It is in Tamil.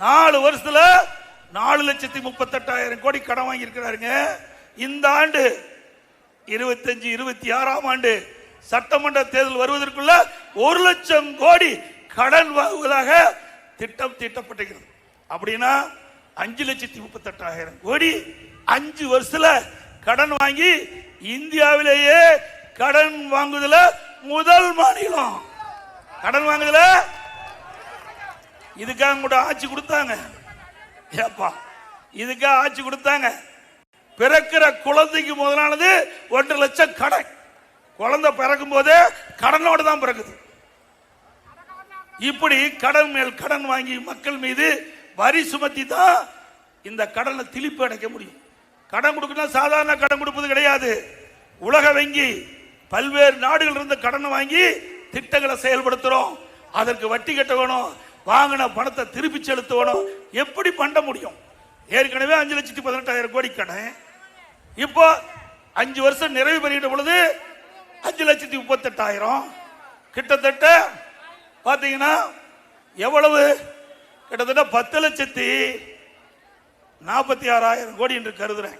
4 வருஷத்துல 4,38,000 கோடி கடன் வாங்கி இருக்கிறாருங்க. இந்த ஆண்டு 25, 26ஆம் ஆண்டு சட்டமன்ற தேர்தல் வருவதற்குள்ள 1 லட்சம் கோடி கடன் வாங்குவதாக திட்டம் தீட்டப்பட்டிருக்கிறது. அப்படின்னா 5,38,000 கோடி 5 வருஷத்துல கடன் வாங்கி இந்தியாவிலேயே கடன் வாங்குதல முதல் மாநிலம். கடன் வாங்குதல இதுக்காக கூட ஆட்சி கொடுத்தாங்க. ஏப்பா இதுக்காக ஆட்சி கொடுத்தாங்க. பிறக்கிற குழந்தைக்கு முதலானது 1 லட்சம் கடன். குழந்தை பிறக்கும் போதே கடனோடு தான் பிறகுது. இப்படி கடன் மேல் கடன் வாங்கி மக்கள் மீது வரி சுமத்தி தான் இந்த கடனை திருப்பி அடைக்க முடியும். கடன் கொடுக்கணும் சாதாரண கடன் கொடுப்பது கிடையாது. உலக வங்கி பல்வேறு நாடுகள் இருந்து கடனை வாங்கி திட்டங்களை செயல்படுத்துறோம். அதற்கு வட்டி கட்ட வேணும், வாங்கின பணத்தை திருப்பி செலுத்தணும். எப்படி பண்ண முடியும்? ஏற்கனவே 5,18,000 கோடி கடன். இப்போ 5 வருஷம் நிறைவு பெறுகின்ற பொழுது 5,38,000 கிட்டத்தட்ட பாத்தீங்கன்னா எவ்வளவு? கிட்டத்தட்ட 10,46,000 கோடி என்று கருதுறேன்.